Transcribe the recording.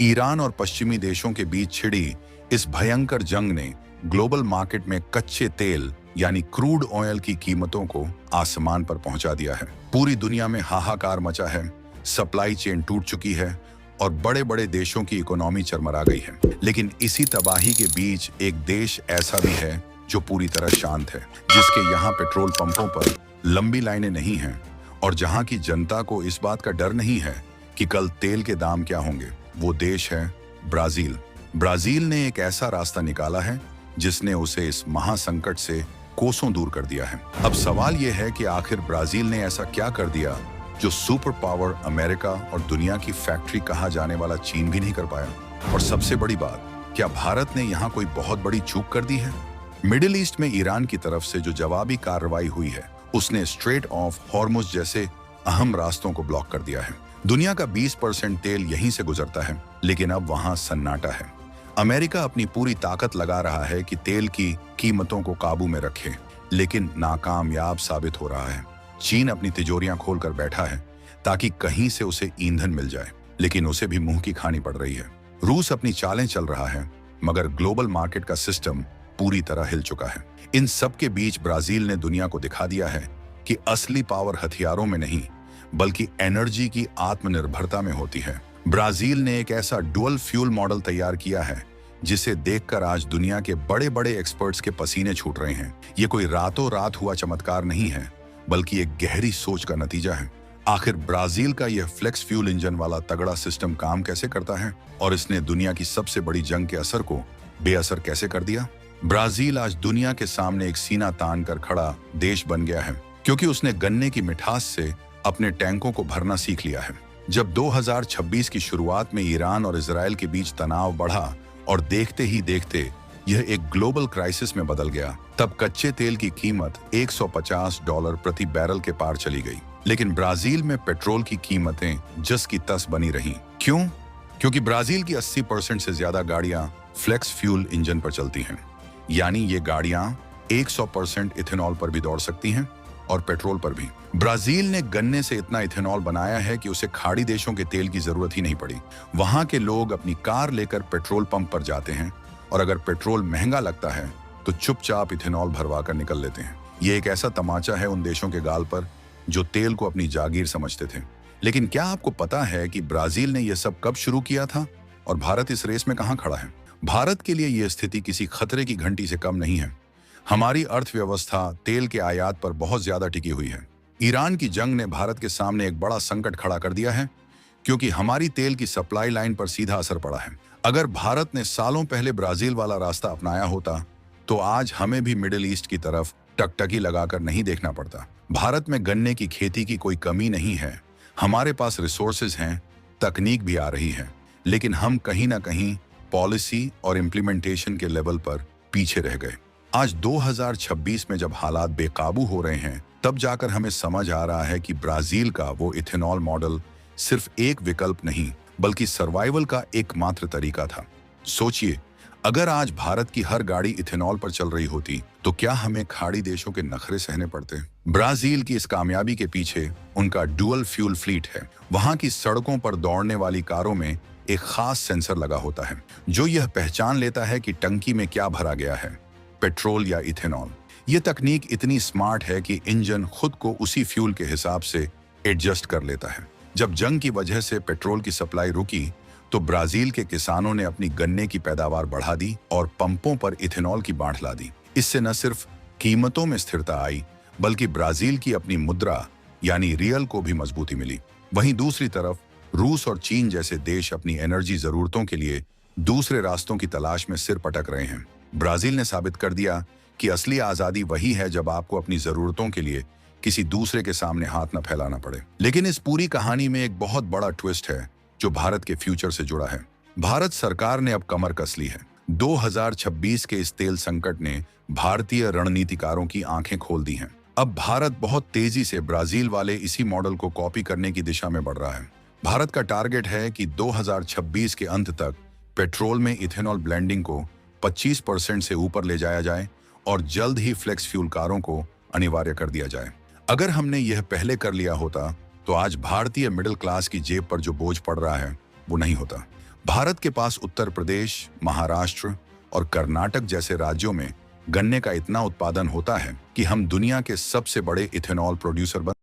Iran और पश्चिमी देशों के बीच छिड़ी इस भयंकर जंग ने ग्लोबल मार्केट में कच्चे तेल यानी क्रूड ऑयल की कीमतों को आसमान पर पहुंचा दिया है। पूरी दुनिया में हाहाकार मचा है, सप्लाई चेन टूट चुकी है और बड़े बड़े देशों की इकोनॉमी चरमरा गई है। लेकिन इसी तबाही के बीच एक देश ऐसा भी है जो पूरी तरह शांत है, जिसके यहाँ पेट्रोल पंपों पर लंबी लाइनें नहीं हैं और जहाँ की जनता को इस बात का डर नहीं है कि कल तेल के दाम क्या होंगे। वो देश है ब्राजील। ब्राजील ने एक ऐसा रास्ता निकाला है जिसने उसे इस महासंकट से कोसों दूर कर दिया है। अब सवाल यह है कि आखिर ब्राजील ने ऐसा क्या कर दिया जो सुपर पावर अमेरिका और दुनिया की फैक्ट्री कहा जाने वाला चीन भी नहीं कर पाया। और सबसे बड़ी बात, क्या भारत ने यहाँ कोई बहुत बड़ी चूक कर दी है? मिडिल ईस्ट में ईरान की तरफ से जो जवाबी कार्रवाई हुई है उसने स्ट्रेट ऑफ हॉर्मुज जैसे अहम रास्तों को ब्लॉक कर दिया है। दुनिया का 20% तेल यहीं से गुजरता है, लेकिन अब वहां सन्नाटा है। अमेरिका अपनी पूरी ताकत लगा रहा है कि तेल की कीमतों को काबू में रखे, लेकिन नाकामयाब साबित हो रहा है। चीन अपनी तिजोरियां खोलकर बैठा है ताकि कहीं से उसे ईंधन मिल जाए, लेकिन उसे भी मुंह की खानी पड़ रही है। रूस अपनी चालें चल रहा है, मगर ग्लोबल मार्केट का सिस्टम पूरी तरह हिल चुका है। इन सब के बीच ब्राजील ने दुनिया को दिखा दिया है कि असली पावर हथियारों में नहीं बल्कि एनर्जी की आत्मनिर्भरता में होती है। ब्राजील ने एक ऐसा डुअल फ्यूल मॉडल तैयार किया है जिसे देखकर आज दुनिया के बड़े बड़े एक्सपर्ट्स के पसीने छूट रहे हैं। ये कोई रातों रात हुआ चमत्कार नहीं है, बल्कि एक गहरी सोच का नतीजा है। आखिर ब्राजील का यह फ्लेक्स फ्यूल इंजन वाला तगड़ा सिस्टम काम कैसे करता है और इसने दुनिया की सबसे बड़ी जंग के असर को बेअसर कैसे कर दिया? ब्राजील आज दुनिया के सामने एक सीना तान कर खड़ा देश बन गया है, क्योंकि उसने गन्ने की मिठास से अपने टैंकों को भरना सीख लिया है। जब 2026 की शुरुआत में ईरान और इजराइल के बीच तनाव बढ़ा और देखते ही देखते यह एक ग्लोबल क्राइसिस में बदल गया, तब कच्चे तेल की कीमत $150 प्रति बैरल के पार चली गई। लेकिन ब्राजील में पेट्रोल की कीमतें जस की तस बनी रहीं। क्यों? क्योंकि ब्राजील की 80% से ज्यादा गाड़ियां फ्लेक्स फ्यूल इंजन पर चलती हैं, यानी ये गाड़ियां 100% इथेनॉल पर भी दौड़ सकती हैं और पेट्रोल पर भी। ब्राजील ने गन्ने से इतना इथेनॉल बनाया है कि उसे खाड़ी देशों के तेल की जरूरत ही नहीं पड़ी। वहां के लोग अपनी कार लेकर पेट्रोल पंप पर जाते हैं और अगर पेट्रोल महंगा लगता है तो चुपचाप इथेनॉल भरवा कर निकल लेते हैं। ये एक ऐसा तमाचा है उन देशों के गाल पर जो तेल को अपनी जागीर समझते थे। लेकिन क्या आपको पता है कि ब्राजील ने यह सब कब शुरू किया था और भारत इस रेस में कहां खड़ा है? भारत के लिए यह स्थिति किसी खतरे की घंटी से कम नहीं है। हमारी अर्थव्यवस्था तेल के आयात पर बहुत ज्यादा टिकी हुई है। ईरान की जंग ने भारत के सामने एक बड़ा संकट खड़ा कर दिया है, क्योंकि हमारी तेल की सप्लाई लाइन पर सीधा असर पड़ा है। अगर भारत ने सालों पहले ब्राजील वाला रास्ता अपनाया होता तो आज हमें भी मिडिल ईस्ट की तरफ टकटकी लगाकर नहीं देखना पड़ता। भारत में गन्ने की खेती की कोई कमी नहीं है, हमारे पास रिसोर्सेज हैं, तकनीक भी आ रही है, लेकिन हम कहीं ना कहीं पॉलिसी और इम्प्लीमेंटेशन के लेवल पर पीछे रह गए। आज 2026 में जब हालात बेकाबू हो रहे हैं, तब जाकर हमें समझ आ रहा है कि ब्राजील का वो इथेनॉल मॉडल सिर्फ एक विकल्प नहीं बल्कि सर्वाइवल का एकमात्र तरीका था। सोचिए, अगर आज भारत की हर गाड़ी इथेनॉल पर चल रही होती तो क्या हमें खाड़ी देशों के नखरे सहने पड़ते? ब्राजील की इस कामयाबी के पीछे उनका डुअल फ्यूल फ्लीट है। वहां की सड़कों पर दौड़ने वाली कारों में एक खास सेंसर लगा होता है जो यह पहचान लेता है कि टंकी में क्या भरा गया है, पेट्रोल या इथेनॉल। यह तकनीक इतनी स्मार्ट है कि इंजन खुद को उसी फ्यूल के हिसाब से एडजस्ट कर लेता है। जब जंग की वजह से पेट्रोल की सप्लाई रुकी तो ब्राजील के किसानों ने अपनी गन्ने की पैदावार बढ़ा दी और पंपों पर इथेनॉल की बांट ला दी। इससे न सिर्फ कीमतों में स्थिरता आई, बल्कि ब्राजील की अपनी मुद्रा यानी रियल को भी मजबूती मिली। वहीं दूसरी तरफ रूस और चीन जैसे देश अपनी एनर्जी जरूरतों के लिए दूसरे रास्तों की तलाश में सिर पटक रहे हैं। ब्राजील ने साबित कर दिया कि असली आजादी वही है जब आपको अपनी जरूरतों के लिए किसी दूसरे के सामने हाथ न फैलाना पड़े। लेकिन इस पूरी कहानी में एक बहुत बड़ा ट्विस्ट है जो भारत के फ्यूचर से जुड़ा है। भारत सरकार ने अब कमर कस ली है। 2026 के इस तेल संकट ने भारतीय रणनीतिकारों की आंखें खोल दी हैं। अब भारत बहुत तेजी से ब्राजील वाले इसी मॉडल को कॉपी करने की दिशा में बढ़ रहा है। भारत का टारगेट है कि 2026 के अंत तक पेट्रोल में इथेनॉल ब्लेंडिंग को 25% से ऊपर ले जाया जाए और जल्द ही फ्लेक्स फ्यूल कारों को अनिवार्य कर दिया जाए। अगर हमने यह पहले कर लिया होता तो आज भारतीय मिडिल क्लास की जेब पर जो बोझ पड़ रहा है वो नहीं होता। भारत के पास उत्तर प्रदेश, महाराष्ट्र और कर्नाटक जैसे राज्यों में गन्ने का इतना उत्पादन होता है कि हम दुनिया के सबसे बड़े इथेनॉल प्रोड्यूसर बन